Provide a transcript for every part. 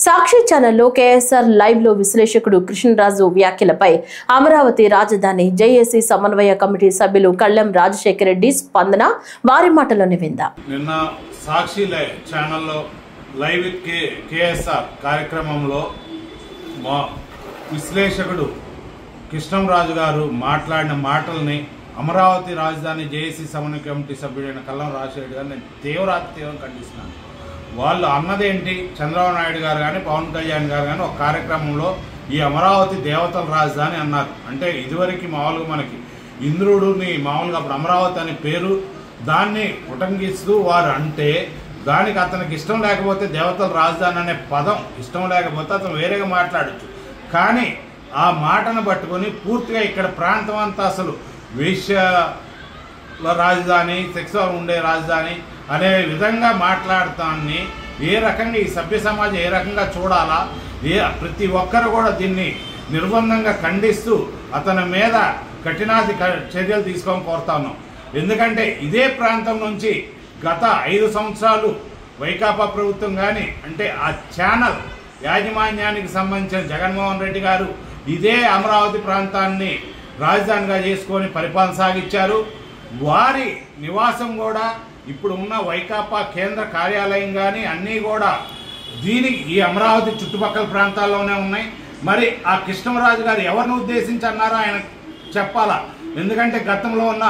సాక్షి ఛానల్లో KSR live లో విశ్లేషకుడు కృష్ణరాజు వ్యాఖ్యలపై అమరావతి రాజధాని జేఏసీ సమన్వయ కమిటీ సభ్యులు కళ్లం రాజశేఖర్ రెడ్డి స్పందన వారి మాటలోనే విందాం. నిన్న సాక్షి ఛానల్లో లైవ్ విత్ కేఎస్ఆర్ కార్యక్రమంలో మా విశ్లేషకుడు కృష్ణరాజు గారు మాట్లాడిన మాటల్ని అమరావతి రాజధాని జేఏసీ సమన్వయ కమిటీ సభ్యుడైన కళ్లం రాజశేఖర్ గారు నేను తీవ్రంగా ఖండిస్తున్నాను. వాళ్ళు అన్నదేంటి, చంద్రబాబు నాయుడు గారు కానీ పవన్ కళ్యాణ్ గారు కానీ ఒక కార్యక్రమంలో ఈ అమరావతి దేవతల రాజధాని అన్నారు. అంటే ఇదివరకు మామూలుగా మనకి ఇంద్రుడిని మామూలుగా అప్పుడు అమరావతి అనే పేరు దాన్ని ఉటంకిస్తూ వారు అంటే దానికి అతనికి ఇష్టం లేకపోతే దేవతల రాజధాని అనే పదం ఇష్టం లేకపోతే అతను వేరేగా మాట్లాడచ్చు. కానీ ఆ మాటను పట్టుకొని పూర్తిగా ఇక్కడ ప్రాంతం అంతా అసలు వేశ్యల రాజధాని, సెక్సువల్ ఉండే రాజధాని అనే విధంగా మాట్లాడతాన్ని ఏ రకంగా ఈ సభ్య సమాజం ఏ రకంగా చూడాలా, ప్రతి ఒక్కరు కూడా దీన్ని నిర్బంధంగా ఖండిస్తూ అతని మీద కఠినాది చర్యలు తీసుకొని కోరుతాను. ఎందుకంటే ఇదే ప్రాంతం నుంచి గత 5 సంవత్సరాలు వైకాపా ప్రభుత్వం కానీ అంటే ఆ ఛానల్ యాజమాన్యానికి సంబంధించిన జగన్మోహన్ రెడ్డి గారు ఇదే అమరావతి ప్రాంతాన్ని రాజధానిగా చేసుకొని పరిపాలన సాగించారు. వారి నివాసం కూడా ఇప్పుడు ఉన్న వైకాపా కేంద్ర కార్యాలయం కానీ అన్నీ కూడా దీనికి ఈ అమరావతి చుట్టుపక్కల ప్రాంతాల్లోనే ఉన్నాయి. మరి ఆ కృష్ణరాజు గారు ఎవరిని ఉద్దేశించి అన్నారో ఆయన చెప్పాలా. ఎందుకంటే గతంలో ఉన్న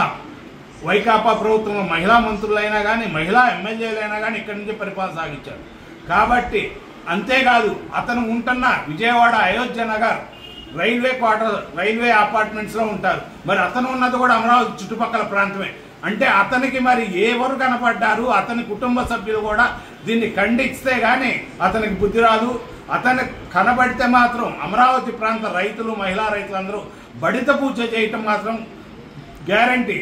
వైకాపా ప్రభుత్వంలో మహిళా మంత్రులైనా కానీ మహిళా ఎమ్మెల్యేలైనా కానీ ఇక్కడి నుంచి పరిపాలన సాగించారు. కాబట్టి అంతేకాదు అతను ఉంటున్న విజయవాడ అయోధ్య నగర్ రైల్వే అపార్ట్మెంట్స్లో ఉంటారు. మరి అతను ఉన్నది కూడా అమరావతి చుట్టుపక్కల ప్రాంతమే. అంటే అతనికి మరి ఎవరు కనపడ్డారు, అతని కుటుంబ సభ్యులు కూడా దీన్ని ఖండిస్తే గానీ అతనికి బుద్ధి రాదు. అతను కనబడితే మాత్రం అమరావతి ప్రాంత రైతులు, మహిళా రైతులందరూ బడిత పూజ చేయటం మాత్రం గ్యారంటీ.